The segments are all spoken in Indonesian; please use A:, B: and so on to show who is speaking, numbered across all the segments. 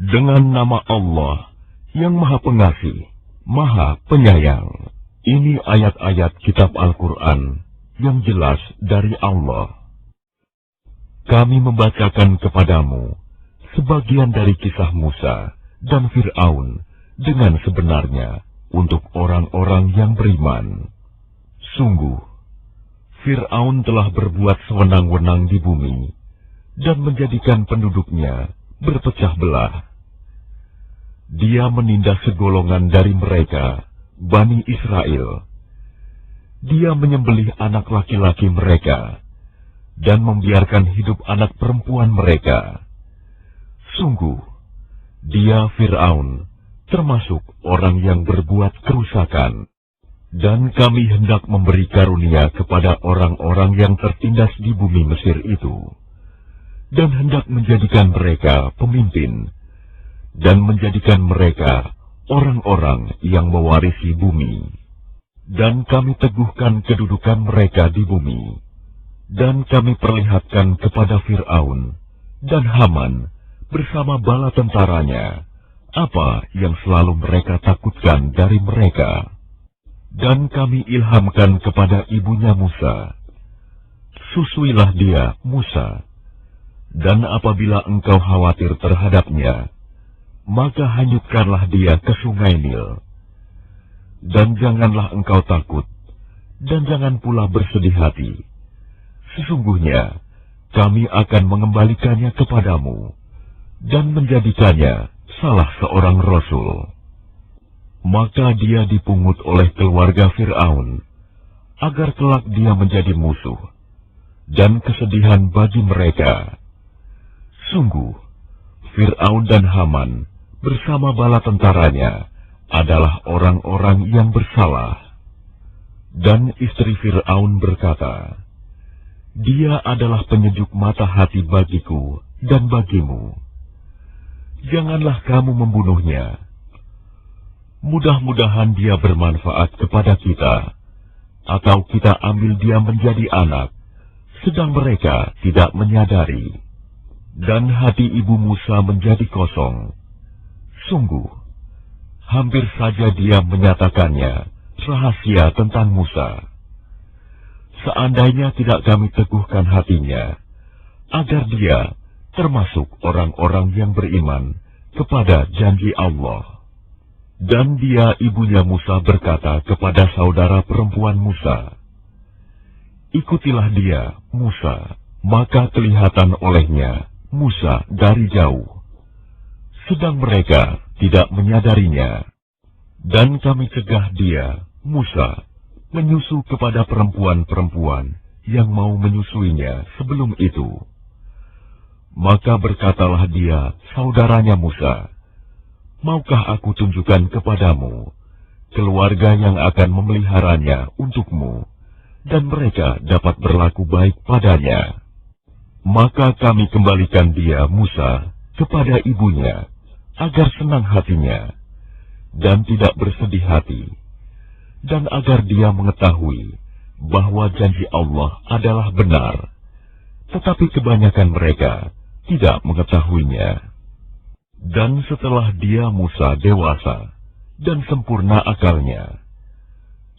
A: Dengan nama Allah yang Maha Pengasih, Maha Penyayang. Ini ayat-ayat kitab Al-Quran yang jelas dari Allah. Kami membacakan kepadamu sebagian dari kisah Musa dan Fir'aun dengan sebenarnya untuk orang-orang yang beriman. Sungguh, Fir'aun telah berbuat sewenang-wenang di bumi dan menjadikan penduduknya berpecah belah. Dia menindas segolongan dari mereka, Bani Israel. Dia menyembelih anak laki-laki mereka dan membiarkan hidup anak perempuan mereka. Sungguh, dia Fir'aun termasuk orang yang berbuat kerusakan. Dan kami hendak memberi karunia kepada orang-orang yang tertindas di bumi Mesir itu, dan hendak menjadikan mereka pemimpin, dan menjadikan mereka orang-orang yang mewarisi bumi. Dan kami teguhkan kedudukan mereka di bumi, dan kami perlihatkan kepada Fir'aun dan Haman bersama bala tentaranya apa yang selalu mereka takutkan dari mereka. Dan kami ilhamkan kepada ibunya Musa, susuilah dia, Musa, dan apabila engkau khawatir terhadapnya, maka hanyutkanlah dia ke sungai Nil. Dan janganlah engkau takut, dan jangan pula bersedih hati. Sesungguhnya, kami akan mengembalikannya kepadamu, dan menjadikannya salah seorang rasul. Maka dia dipungut oleh keluarga Fir'aun, agar kelak dia menjadi musuh, dan kesedihan bagi mereka. Sungguh, Fir'aun dan Haman bersama bala tentaranya adalah orang-orang yang bersalah. Dan istri Fir'aun berkata, dia adalah penyejuk mata hati bagiku dan bagimu. Janganlah kamu membunuhnya. Mudah-mudahan dia bermanfaat kepada kita, atau kita ambil dia menjadi anak, sedang mereka tidak menyadari. Dan hati ibu Musa menjadi kosong. Sungguh, hampir saja dia menyatakannya rahasia tentang Musa. Seandainya tidak kami teguhkan hatinya, agar dia termasuk orang-orang yang beriman kepada janji Allah. Dan dia ibunya Musa berkata kepada saudara perempuan Musa, ikutilah dia, Musa. Maka kelihatan olehnya Musa dari jauh, sedang mereka tidak menyadarinya. Dan kami cegah dia, Musa, menyusu kepada perempuan-perempuan yang mau menyusuinya sebelum itu. Maka berkatalah dia, saudaranya Musa, maukah aku tunjukkan kepadamu keluarga yang akan memeliharanya untukmu, dan mereka dapat berlaku baik padanya? Maka kami kembalikan dia, Musa, kepada ibunya, agar senang hatinya, dan tidak bersedih hati, dan agar dia mengetahui bahwa janji Allah adalah benar, tetapi kebanyakan mereka tidak mengetahuinya. Dan setelah dia Musa dewasa dan sempurna akalnya,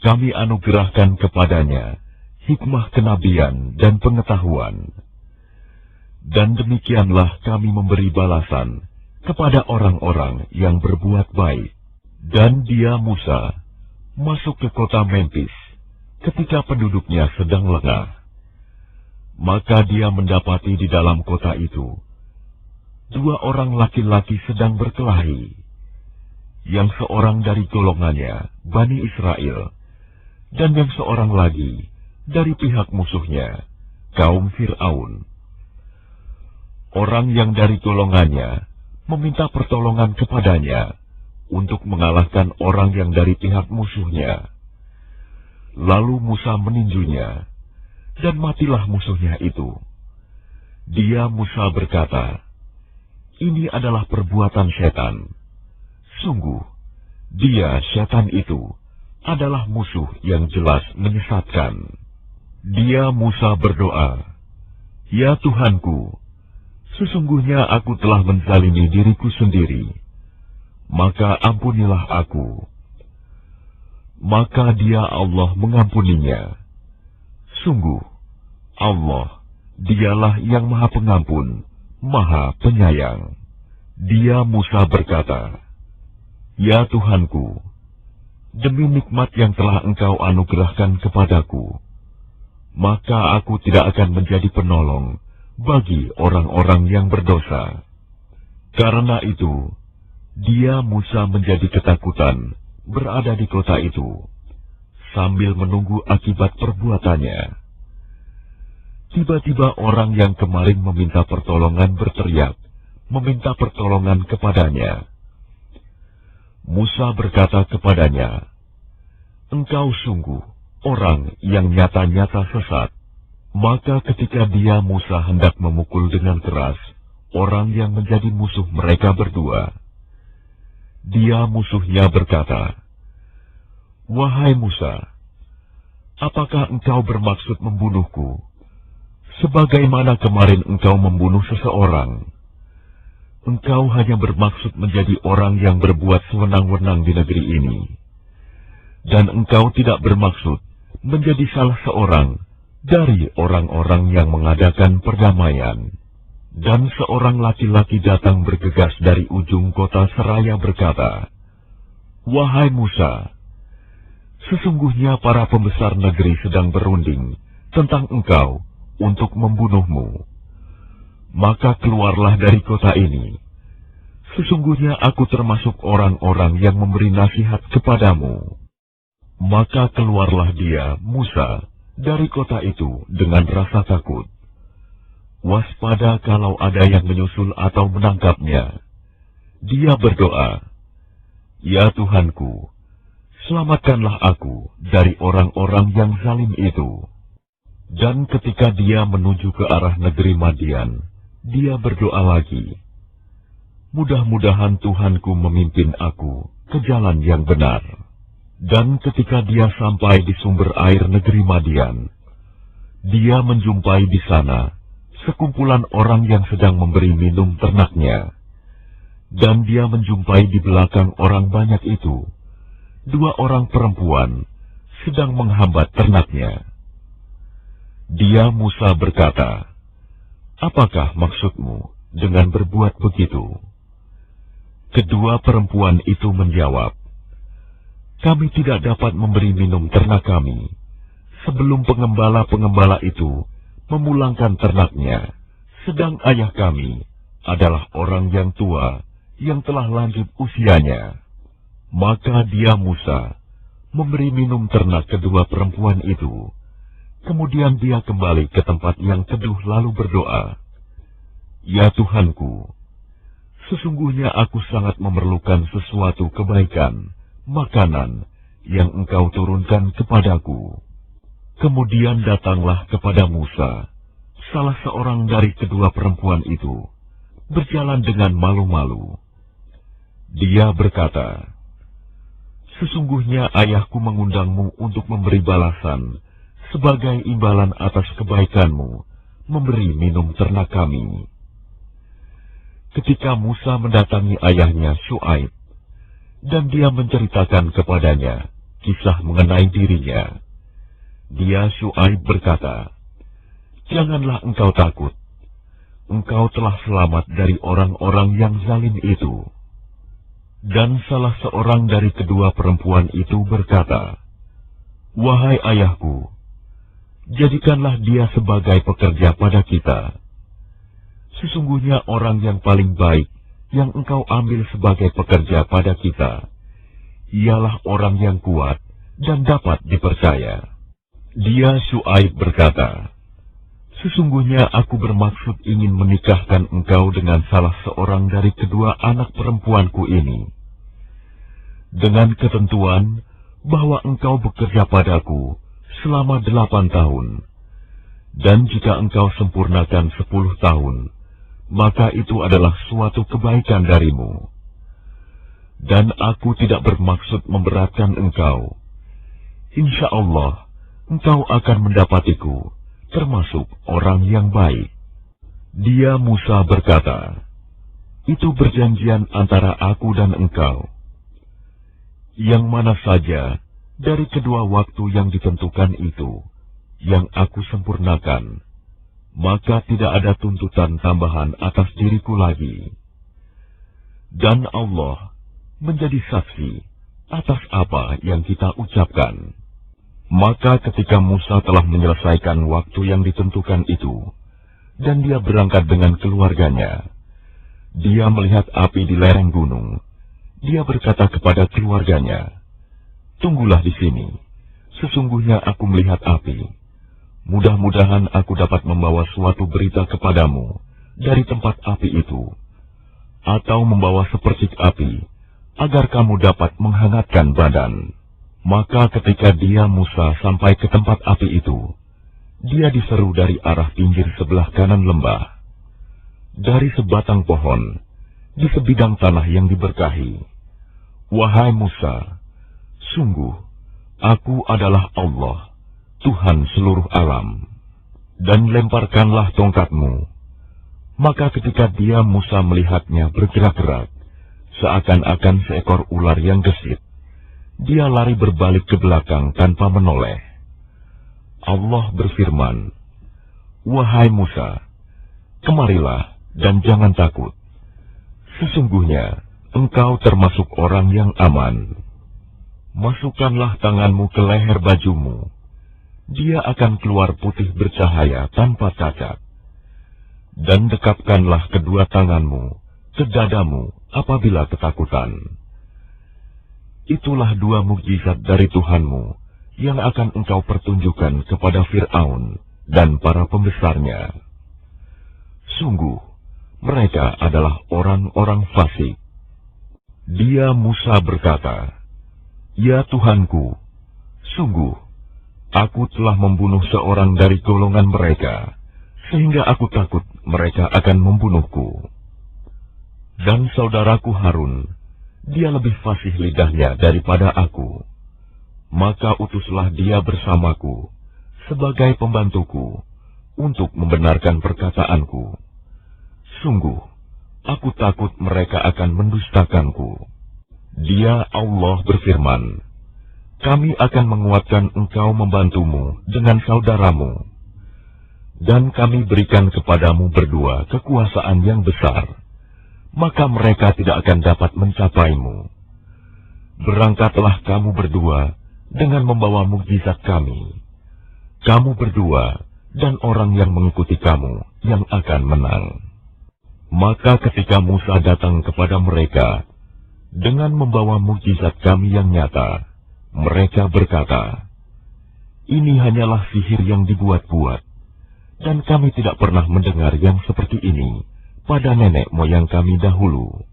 A: kami anugerahkan kepadanya hikmah kenabian dan pengetahuan. Dan demikianlah kami memberi balasan kepada orang-orang yang berbuat baik. Dan dia Musa masuk ke kota Memphis ketika penduduknya sedang lengah. Maka dia mendapati di dalam kota itu 2 orang laki-laki sedang berkelahi, yang seorang dari golongannya, Bani Israel, dan yang seorang lagi dari pihak musuhnya, kaum Fir'aun. Orang yang dari golongannya meminta pertolongan kepadanya untuk mengalahkan orang yang dari pihak musuhnya. Lalu Musa meninjunya, dan matilah musuhnya itu. Dia Musa berkata, ini adalah perbuatan setan. Sungguh, dia setan itu adalah musuh yang jelas menyesatkan. Dia Musa berdoa, ya Tuhanku, Sesungguhnya aku telah menzalimi diriku sendiri, maka ampunilah aku. Maka dia Allah mengampuninya. Sungguh, Allah, dialah yang Maha Pengampun, Maha Penyayang. Dia Musa berkata, "Ya Tuhanku, demi nikmat yang telah Engkau anugerahkan kepadaku, maka aku tidak akan menjadi penolong bagi orang-orang yang berdosa." Karena itu, dia Musa menjadi ketakutan berada di kota itu, sambil menunggu akibat perbuatannya. Tiba-tiba orang yang kemarin meminta pertolongan berteriak, meminta pertolongan kepadanya. Musa berkata kepadanya, "Engkau sungguh orang yang nyata-nyata sesat." Maka ketika dia Musa hendak memukul dengan keras orang yang menjadi musuh mereka berdua, dia musuhnya berkata, "Wahai Musa, apakah engkau bermaksud membunuhku, sebagaimana kemarin engkau membunuh seseorang? Engkau hanya bermaksud menjadi orang yang berbuat sewenang-wenang di negeri ini, dan engkau tidak bermaksud menjadi salah seorang dari orang-orang yang mengadakan perdamaian." Dan seorang laki-laki datang bergegas dari ujung kota seraya berkata, "Wahai Musa, sesungguhnya para pembesar negeri sedang berunding tentang engkau untuk membunuhmu. Maka keluarlah dari kota ini. Sesungguhnya aku termasuk orang-orang yang memberi nasihat kepadamu." Maka keluarlah dia, Musa, dari kota itu dengan rasa takut, waspada kalau ada yang menyusul atau menangkapnya. Dia berdoa, "Ya Tuhanku, selamatkanlah aku dari orang-orang yang zalim itu." Dan ketika dia menuju ke arah negeri Madian, dia berdoa lagi, "Mudah-mudahan Tuhanku memimpin aku ke jalan yang benar." Dan ketika dia sampai di sumber air negeri Madian, dia menjumpai di sana sekumpulan orang yang sedang memberi minum ternaknya. Dan dia menjumpai di belakang orang banyak itu 2 orang perempuan sedang menghambat ternaknya. Dia Musa berkata, "Apakah maksudmu dengan berbuat begitu?" Kedua perempuan itu menjawab, "Kami tidak dapat memberi minum ternak kami sebelum pengembala-pengembala itu memulangkan ternaknya, sedang ayah kami adalah orang yang tua yang telah lanjut usianya." Maka dia Musa memberi minum ternak kedua perempuan itu. Kemudian dia kembali ke tempat yang teduh lalu berdoa, "Ya Tuhanku, sesungguhnya aku sangat memerlukan sesuatu kebaikan, makanan yang Engkau turunkan kepadaku." Kemudian datanglah kepada Musa salah seorang dari kedua perempuan itu, berjalan dengan malu-malu. Dia berkata, "Sesungguhnya ayahku mengundangmu untuk memberi balasan sebagai imbalan atas kebaikanmu memberi minum ternak kami." Ketika Musa mendatangi ayahnya Syuaib, dan dia menceritakan kepadanya kisah mengenai dirinya, dia Syuaib berkata, "Janganlah engkau takut. Engkau telah selamat dari orang-orang yang zalim itu." Dan salah seorang dari kedua perempuan itu berkata, "Wahai ayahku, jadikanlah dia sebagai pekerja pada kita. Sesungguhnya orang yang paling baik yang engkau ambil sebagai pekerja pada kita, ialah orang yang kuat dan dapat dipercaya." Dia Syuaib berkata, "Sesungguhnya aku bermaksud ingin menikahkan engkau dengan salah seorang dari kedua anak perempuanku ini, dengan ketentuan bahwa engkau bekerja padaku selama 8 tahun, dan jika engkau sempurnakan 10 tahun, maka itu adalah suatu kebaikan darimu. Dan aku tidak bermaksud memberatkan engkau. Insya Allah, engkau akan mendapatiku termasuk orang yang baik." Dia Musa berkata, "Itu perjanjian antara aku dan engkau. Yang mana saja dari kedua waktu yang ditentukan itu, yang aku sempurnakan, maka tidak ada tuntutan tambahan atas diriku lagi. Dan Allah menjadi saksi atas apa yang kita ucapkan." Maka ketika Musa telah menyelesaikan waktu yang ditentukan itu, dan dia berangkat dengan keluarganya, dia melihat api di lereng gunung. Dia berkata kepada keluarganya, "Tunggulah di sini, sesungguhnya aku melihat api. Mudah-mudahan aku dapat membawa suatu berita kepadamu dari tempat api itu, atau membawa sepercik api, agar kamu dapat menghangatkan badan." Maka ketika dia Musa sampai ke tempat api itu, dia diseru dari arah pinggir sebelah kanan lembah. Dari sebatang pohon, di sebidang tanah yang diberkahi, "Wahai Musa, sungguh, aku adalah Allah, Tuhan seluruh alam, dan lemparkanlah tongkatmu." Maka ketika dia Musa melihatnya bergerak-gerak, seakan-akan seekor ular yang gesit, dia lari berbalik ke belakang tanpa menoleh. Allah berfirman, "Wahai Musa, kemarilah dan jangan takut. Sesungguhnya engkau termasuk orang yang aman. Masukkanlah tanganmu ke leher bajumu. Dia akan keluar putih bercahaya tanpa cacat. Dan dekapkanlah kedua tanganmu ke dadamu apabila ketakutan. Itulah dua mukjizat dari Tuhanmu yang akan engkau pertunjukkan kepada Fir'aun dan para pembesarnya. Sungguh, mereka adalah orang-orang fasik." Dia Musa berkata, "Ya Tuhanku, sungguh, aku telah membunuh seorang dari golongan mereka, sehingga aku takut mereka akan membunuhku. Dan saudaraku Harun, dia lebih fasih lidahnya daripada aku. Maka utuslah dia bersamaku sebagai pembantuku untuk membenarkan perkataanku. Sungguh, aku takut mereka akan mendustakanku." Dia Allah berfirman, "Kami akan menguatkan engkau membantumu dengan saudaramu, dan kami berikan kepadamu berdua kekuasaan yang besar. Maka mereka tidak akan dapat mencapaimu. Berangkatlah kamu berdua dengan membawa mukjizat kami. Kamu berdua dan orang yang mengikuti kamu yang akan menang." Maka ketika Musa datang kepada mereka dengan membawa mukjizat kami yang nyata, mereka berkata, "Ini hanyalah sihir yang dibuat-buat, dan kami tidak pernah mendengar yang seperti ini pada nenek moyang kami dahulu."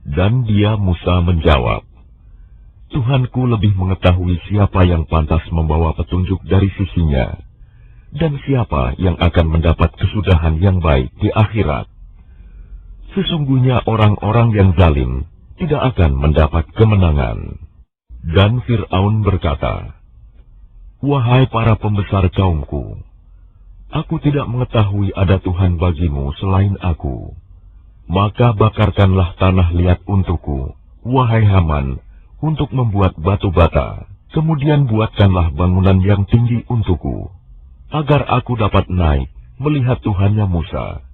A: Dan dia Musa menjawab, "Tuhanku lebih mengetahui siapa yang pantas membawa petunjuk dari sisinya, dan siapa yang akan mendapat kesudahan yang baik di akhirat. Sesungguhnya orang-orang yang zalim tidak akan mendapat kemenangan." Dan Fir'aun berkata, "Wahai para pembesar kaumku, aku tidak mengetahui ada Tuhan bagimu selain aku. Maka bakarkanlah tanah liat untukku, wahai Haman, untuk membuat batu bata. Kemudian buatkanlah bangunan yang tinggi untukku, agar aku dapat naik melihat Tuhannya Musa.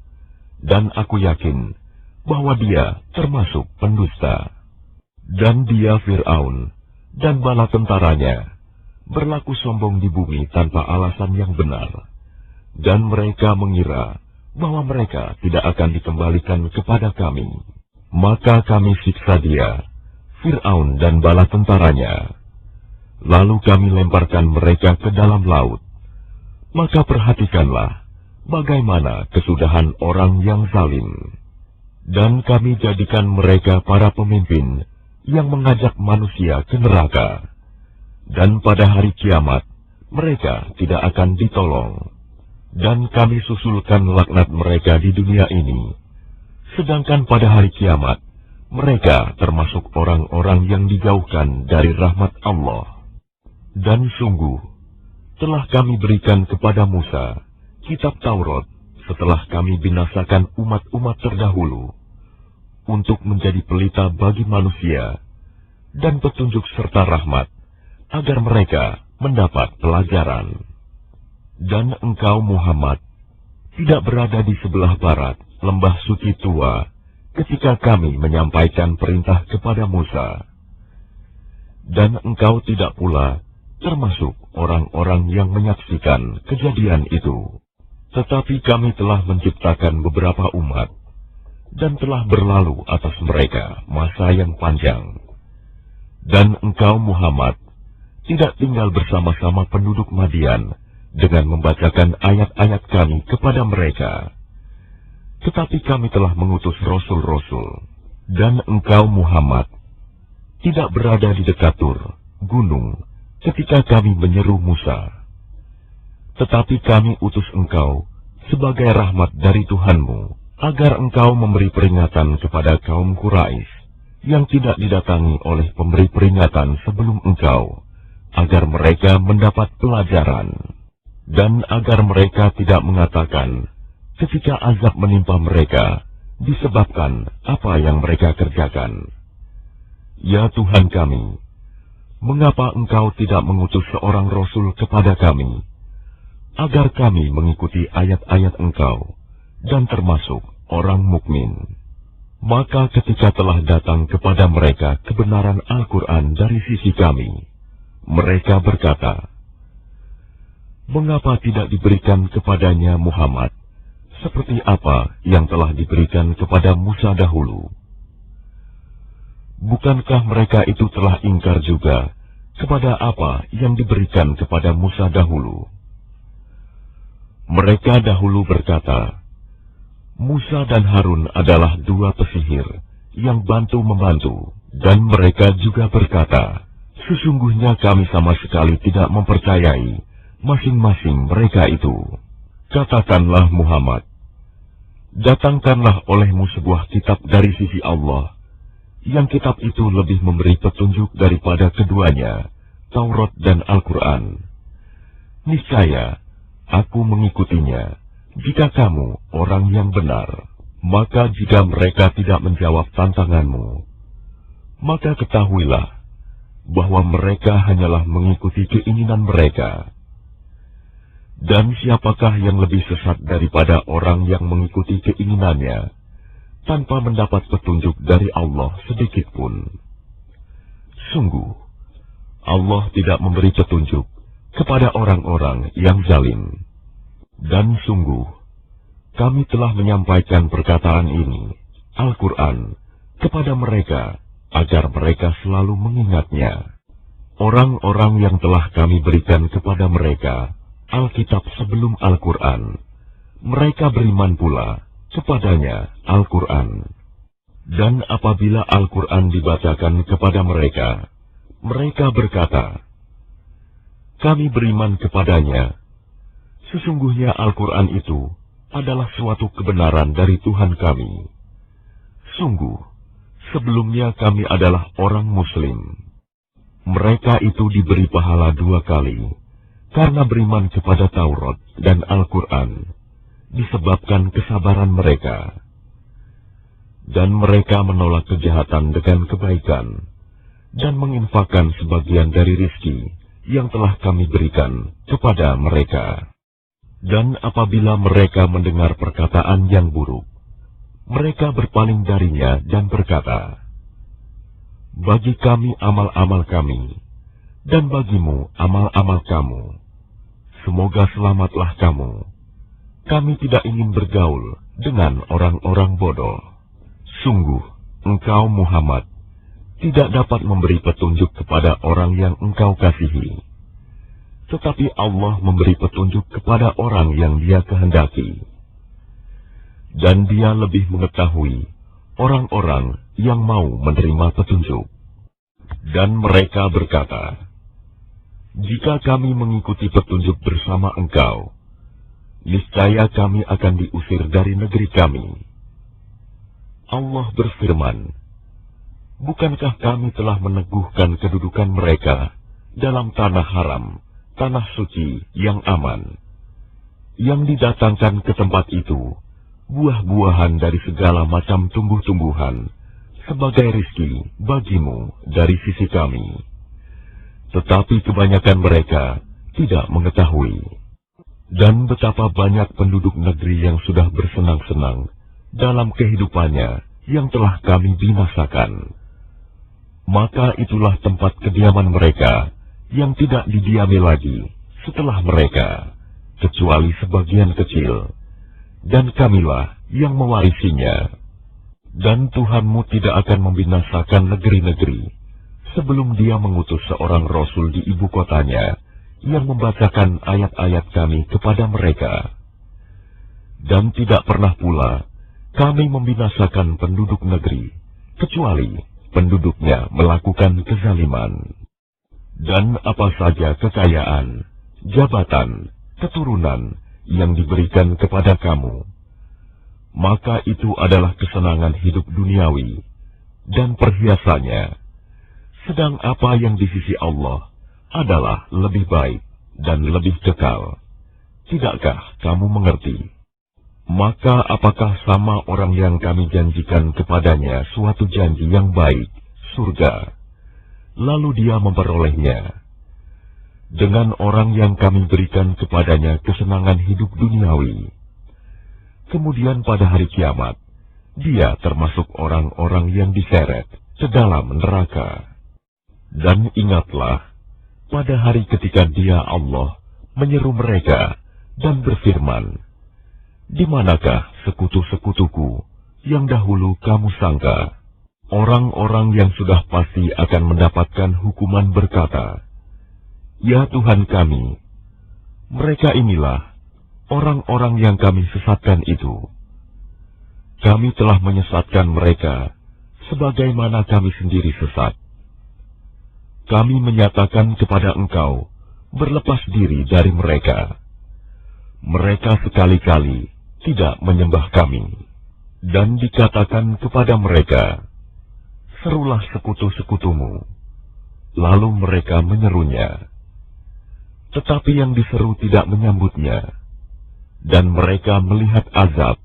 A: Dan aku yakin bahwa dia termasuk pendusta." Dan dia Fir'aun dan bala tentaranya berlaku sombong di bumi tanpa alasan yang benar. Dan mereka mengira bahwa mereka tidak akan dikembalikan kepada kami. Maka kami siksa dia, Fir'aun dan bala tentaranya. Lalu kami lemparkan mereka ke dalam laut. Maka perhatikanlah bagaimana kesudahan orang yang zalim. Dan kami jadikan mereka para pemimpin yang mengajak manusia ke neraka. Dan pada hari kiamat, mereka tidak akan ditolong. Dan kami susulkan laknat mereka di dunia ini. Sedangkan pada hari kiamat, mereka termasuk orang-orang yang dijauhkan dari rahmat Allah. Dan sungguh, telah kami berikan kepada Musa kitab Taurat setelah kami binasakan umat-umat terdahulu, untuk menjadi pelita bagi manusia, dan petunjuk serta rahmat, agar mereka mendapat pelajaran. Dan engkau Muhammad, tidak berada di sebelah barat lembah suci tua, ketika kami menyampaikan perintah kepada Musa. Dan engkau tidak pula termasuk orang-orang yang menyaksikan kejadian itu. Tetapi kami telah menciptakan beberapa umat, dan telah berlalu atas mereka masa yang panjang. Dan engkau Muhammad tidak tinggal bersama-sama penduduk Madian dengan membacakan ayat-ayat kami kepada mereka. Tetapi kami telah mengutus rasul-rasul. Dan engkau Muhammad tidak berada di dekat Tur, gunung, ketika kami menyeru Musa. Tetapi kami utus engkau sebagai rahmat dari Tuhanmu, agar engkau memberi peringatan kepada kaum Quraisy yang tidak didatangi oleh pemberi peringatan sebelum engkau, agar mereka mendapat pelajaran, dan agar mereka tidak mengatakan ketika azab menimpa mereka disebabkan apa yang mereka kerjakan. Ya Tuhan kami, mengapa engkau tidak mengutus seorang rasul kepada kami, agar kami mengikuti ayat-ayat engkau, dan termasuk orang mukmin? Maka ketika telah datang kepada mereka kebenaran Al-Quran dari sisi kami, mereka berkata, mengapa tidak diberikan kepadanya Muhammad, seperti apa yang telah diberikan kepada Musa dahulu? Bukankah mereka itu telah ingkar juga kepada apa yang diberikan kepada Musa dahulu? Mereka dahulu berkata, Musa dan Harun adalah dua pesihir yang bantu-membantu, dan mereka juga berkata, sesungguhnya kami sama sekali tidak mempercayai masing-masing mereka itu. Katakanlah Muhammad, datangkanlah olehmu sebuah kitab dari sisi Allah, yang kitab itu lebih memberi petunjuk daripada keduanya, Taurat dan Al-Quran. Niscaya aku mengikutinya, jika kamu orang yang benar. Maka jika mereka tidak menjawab tantanganmu, maka ketahuilah bahwa mereka hanyalah mengikuti keinginan mereka. Dan siapakah yang lebih sesat daripada orang yang mengikuti keinginannya, tanpa mendapat petunjuk dari Allah sedikit pun? Sungguh, Allah tidak memberi petunjuk kepada orang-orang yang zalim. Dan sungguh, kami telah menyampaikan perkataan ini, Al-Quran, kepada mereka, agar mereka selalu mengingatnya. Orang-orang yang telah kami berikan kepada mereka Alkitab sebelum Al-Quran, mereka beriman pula kepadanya Al-Quran. Dan apabila Al-Quran dibacakan kepada mereka, mereka berkata, kami beriman kepadanya. Sesungguhnya Al-Quran itu adalah suatu kebenaran dari Tuhan kami. Sungguh, sebelumnya kami adalah orang Muslim. Mereka itu diberi pahala 2 kali, karena beriman kepada Taurat dan Al-Quran, disebabkan kesabaran mereka. Dan mereka menolak kejahatan dengan kebaikan, dan menginfakkan sebagian dari rizki yang telah kami berikan kepada mereka. Dan apabila mereka mendengar perkataan yang buruk, mereka berpaling darinya dan berkata, bagi kami amal-amal kami, dan bagimu amal-amal kamu. Semoga selamatlah kamu. Kami tidak ingin bergaul dengan orang-orang bodoh. Sungguh, engkau Muhammad tidak dapat memberi petunjuk kepada orang yang engkau kasihi. Tetapi Allah memberi petunjuk kepada orang yang Dia kehendaki. Dan Dia lebih mengetahui orang-orang yang mau menerima petunjuk. Dan mereka berkata, jika kami mengikuti petunjuk bersama engkau, niscaya kami akan diusir dari negeri kami. Allah berfirman, bukankah kami telah meneguhkan kedudukan mereka dalam tanah haram, tanah suci yang aman? yang didatangkan ke tempat itu buah-buahan dari segala macam tumbuh-tumbuhan sebagai rizki bagimu dari sisi kami. Tetapi kebanyakan mereka tidak mengetahui. Dan betapa banyak penduduk negeri yang sudah bersenang-senang dalam kehidupannya yang telah kami binasakan. Maka itulah tempat kediaman mereka yang tidak didiami lagi setelah mereka, kecuali sebagian kecil, dan kamilah yang mewarisinya. Dan Tuhanmu tidak akan membinasakan negeri-negeri sebelum Dia mengutus seorang Rasul di ibu kotanya yang membacakan ayat-ayat kami kepada mereka. Dan tidak pernah pula kami membinasakan penduduk negeri, kecuali penduduknya melakukan kezaliman. Dan apa saja kekayaan, jabatan, keturunan yang diberikan kepada kamu, maka itu adalah kesenangan hidup duniawi dan perhiasannya. Sedang apa yang di sisi Allah adalah lebih baik dan lebih kekal. Tidakkah kamu mengerti? Maka apakah sama orang yang kami janjikan kepadanya suatu janji yang baik, surga, lalu dia memperolehnya, dengan orang yang kami berikan kepadanya kesenangan hidup duniawi, kemudian pada hari kiamat, dia termasuk orang-orang yang diseret ke dalam neraka. Dan ingatlah, pada hari ketika Dia Allah menyeru mereka dan berfirman, "Di manakah sekutu-sekutuku yang dahulu kamu sangka?" Orang-orang yang sudah pasti akan mendapatkan hukuman berkata, "Ya Tuhan kami, mereka inilah orang-orang yang kami sesatkan itu. Kami telah menyesatkan mereka sebagaimana kami sendiri sesat. Kami menyatakan kepada Engkau berlepas diri dari mereka. Mereka sekali-kali tidak menyembah kami." Dan dikatakan kepada mereka, "Serulah sekutu-sekutumu." Lalu mereka menyerunya. Tetapi yang diseru tidak menyambutnya. Dan mereka melihat azab.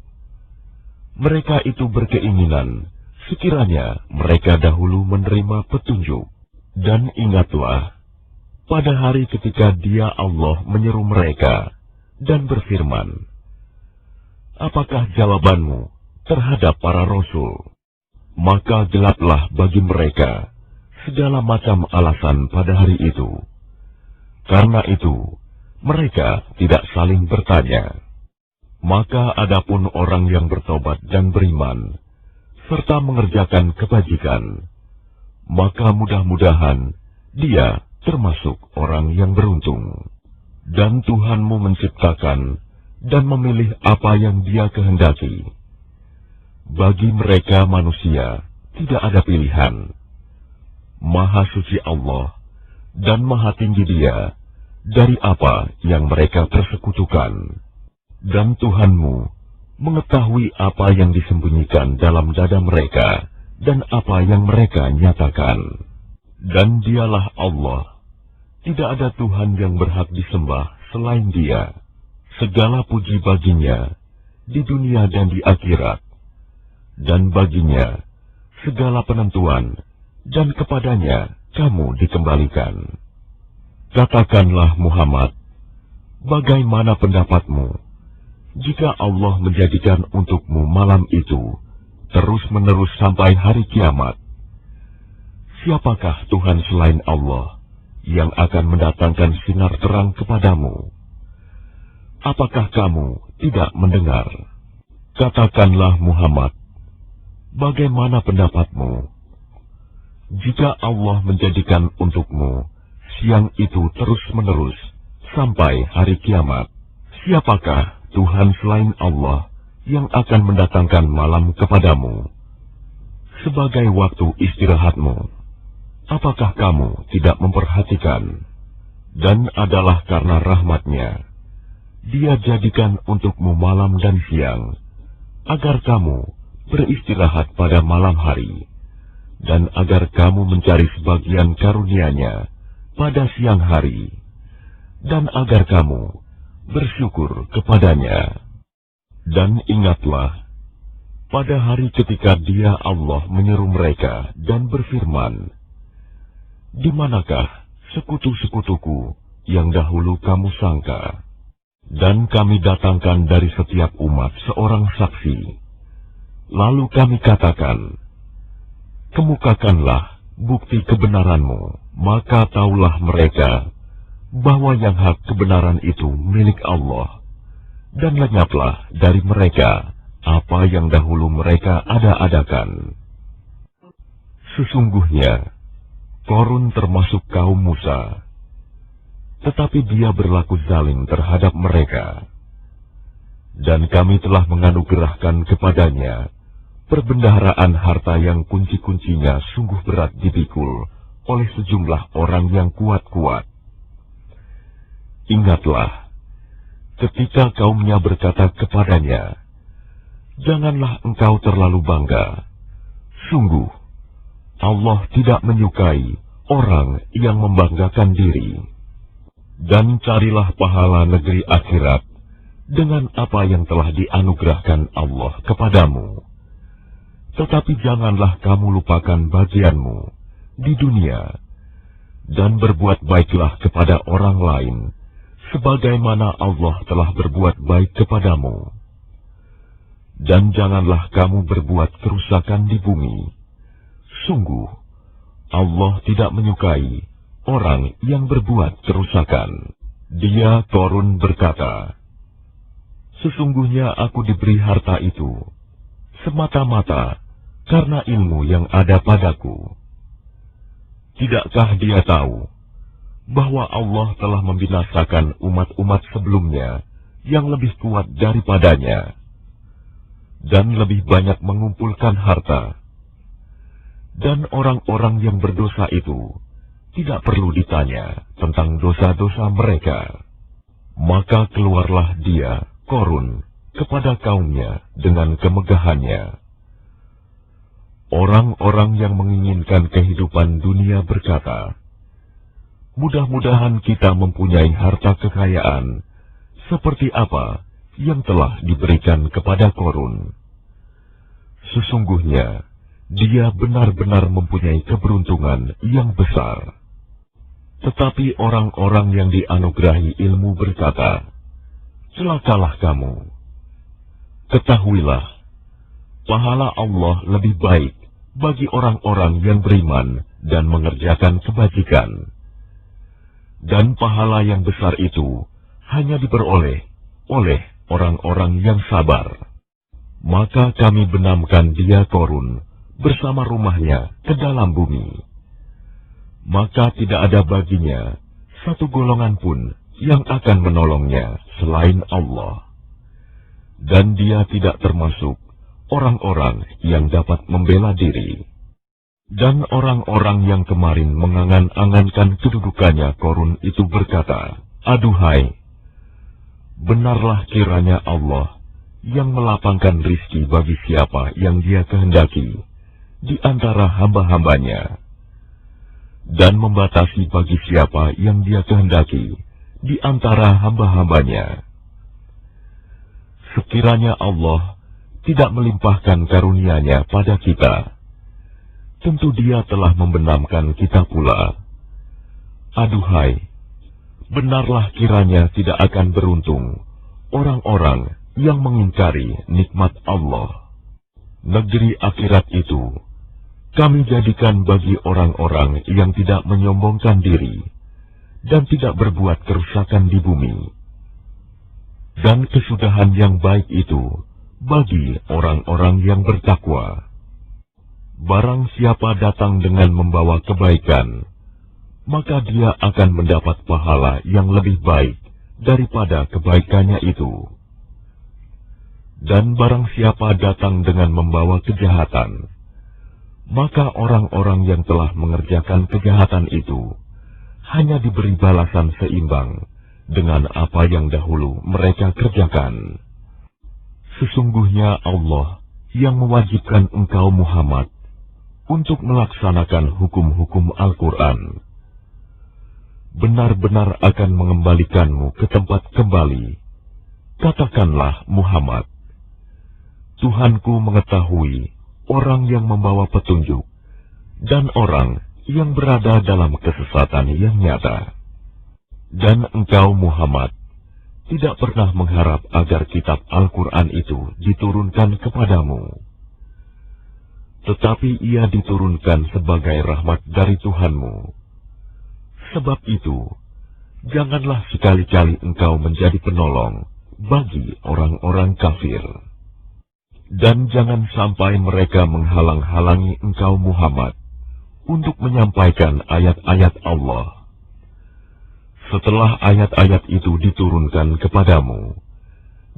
A: Mereka itu berkeinginan sekiranya mereka dahulu menerima petunjuk. Dan ingatlah, pada hari ketika Dia Allah menyeru mereka dan berfirman, "Apakah jawabanmu terhadap para rasul?" Maka gelaplah bagi mereka segala macam alasan pada hari itu. Karena itu, mereka tidak saling bertanya. Maka adapun orang yang bertobat dan beriman, serta mengerjakan kebajikan, maka mudah-mudahan dia termasuk orang yang beruntung. Dan Tuhanmu menciptakan dan memilih apa yang Dia kehendaki. Bagi mereka manusia tidak ada pilihan. Maha suci Allah dan maha tinggi Dia dari apa yang mereka persekutukan. Dan Tuhanmu mengetahui apa yang disembunyikan dalam dada mereka dan apa yang mereka nyatakan. Dan Dialah Allah, tidak ada Tuhan yang berhak disembah selain Dia. Segala puji baginya di dunia dan di akhirat, dan baginya segala penentuan, dan kepadanya kamu dikembalikan. Katakanlah Muhammad, bagaimana pendapatmu jika Allah menjadikan untukmu malam itu terus-menerus sampai hari kiamat? Siapakah Tuhan selain Allah yang akan mendatangkan sinar terang kepadamu? Apakah kamu tidak mendengar? Katakanlah Muhammad, bagaimana pendapatmu jika Allah menjadikan untukmu siang itu terus-menerus sampai hari kiamat? Siapakah Tuhan selain Allah yang akan mendatangkan malam kepadamu sebagai waktu istirahatmu? Apakah kamu tidak memperhatikan? Dan adalah karena rahmat-Nya Dia jadikan untukmu malam dan siang, agar kamu beristirahat pada malam hari, dan agar kamu mencari sebagian karunia-Nya pada siang hari, dan agar kamu bersyukur kepadanya. Dan ingatlah, pada hari ketika Dia Allah menyeru mereka dan berfirman, "Di manakah sekutu-sekutuku yang dahulu kamu sangka? Dan kami datangkan dari setiap umat seorang saksi. Lalu kami katakan, kemukakanlah bukti kebenaranmu." Maka taulah mereka bahwa yang hak kebenaran itu milik Allah, dan lenyaplah dari mereka apa yang dahulu mereka ada-adakan. Sesungguhnya, Qarun termasuk kaum Musa, tetapi dia berlaku zalim terhadap mereka. Dan kami telah menganugerahkan kepadanya perbendaharaan harta yang kunci-kuncinya sungguh berat dipikul oleh sejumlah orang yang kuat-kuat. Ingatlah, ketika kaumnya berkata kepadanya, "Janganlah engkau terlalu bangga. Sungguh, Allah tidak menyukai orang yang membanggakan diri. Dan carilah pahala negeri akhirat dengan apa yang telah dianugerahkan Allah kepadamu. Tetapi janganlah kamu lupakan bagianmu di dunia, dan berbuat baiklah kepada orang lain, sebagaimana Allah telah berbuat baik kepadamu. Dan janganlah kamu berbuat kerusakan di bumi. Sungguh, Allah tidak menyukai orang yang berbuat kerusakan." Dia, Qarun, berkata, "Sesungguhnya aku diberi harta itu semata-mata karena ilmu yang ada padaku. Tidakkah dia tahu bahwa Allah telah membinasakan umat-umat sebelumnya yang lebih kuat daripadanya, dan lebih banyak mengumpulkan harta? Dan orang-orang yang berdosa itu tidak perlu ditanya tentang dosa-dosa mereka." Maka keluarlah dia, Qarun, kepada kaumnya dengan kemegahannya. Orang-orang yang menginginkan kehidupan dunia berkata, "Mudah-mudahan kita mempunyai harta kekayaan seperti apa yang telah diberikan kepada Qarun. Sesungguhnya dia benar-benar mempunyai keberuntungan yang besar." Tetapi orang-orang yang dianugerahi ilmu berkata, "Celakalah kamu. Ketahuilah, pahala Allah lebih baik bagi orang-orang yang beriman dan mengerjakan kebajikan. Dan pahala yang besar itu hanya diperoleh oleh orang-orang yang sabar." Maka kami benamkan dia, Qarun, bersama rumahnya ke dalam bumi. Maka tidak ada baginya satu golongan pun yang akan menolongnya selain Allah. Dan dia tidak termasuk orang-orang yang dapat membela diri. Dan orang-orang yang kemarin mengangan-angankan kedudukannya Qarun itu berkata, "Aduhai, benarlah kiranya Allah yang melapangkan rizki bagi siapa yang dia kehendaki di antara hamba-hambanya, dan membatasi bagi siapa yang dia kehendaki di antara hamba-hambanya. Sekiranya Allah tidak melimpahkan karunia-Nya pada kita, tentu Dia telah membenamkan kita pula. Aduhai, benarlah kiranya tidak akan beruntung orang-orang yang mengingkari nikmat Allah. Negeri akhirat itu kami jadikan bagi orang-orang yang tidak menyombongkan diri dan tidak berbuat kerusakan di bumi. Dan kesudahan yang baik itu bagi orang-orang yang bertakwa. Barang siapa datang dengan membawa kebaikan, maka dia akan mendapat pahala yang lebih baik daripada kebaikannya itu. Dan barang siapa datang dengan membawa kejahatan, maka orang-orang yang telah mengerjakan kejahatan itu hanya diberi balasan seimbang dengan apa yang dahulu mereka kerjakan. Sesungguhnya Allah yang mewajibkan engkau Muhammad untuk melaksanakan hukum-hukum Al-Quran. benar-benar akan mengembalikanmu ke tempat kembali, katakanlah Muhammad, Tuhanku mengetahui orang yang membawa petunjuk dan orang yang berada dalam kesesatan yang nyata. Dan engkau Muhammad tidak pernah mengharap agar kitab Al-Quran itu diturunkan kepadamu. Tetapi ia diturunkan sebagai rahmat dari Tuhanmu. Sebab itu, janganlah sekali-kali engkau menjadi penolong bagi orang-orang kafir. Dan jangan sampai mereka menghalang-halangi engkau Muhammad untuk menyampaikan ayat-ayat Allah. Setelah ayat-ayat itu diturunkan kepadamu,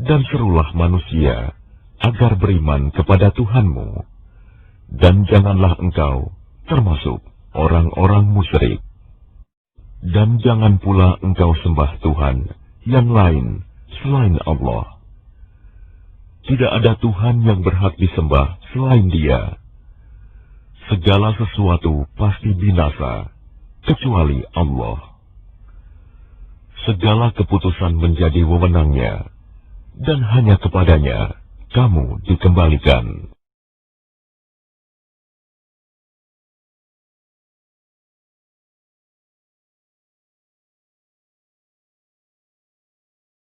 A: dan serulah manusia agar beriman kepada Tuhanmu, dan janganlah engkau termasuk orang-orang musyrik. Dan jangan pula engkau sembah Tuhan yang lain selain Allah. Tidak ada Tuhan yang berhak disembah selain Dia. Segala sesuatu pasti binasa, kecuali Allah. Segala keputusan menjadi wewenangnya, dan hanya kepadanya kamu dikembalikan.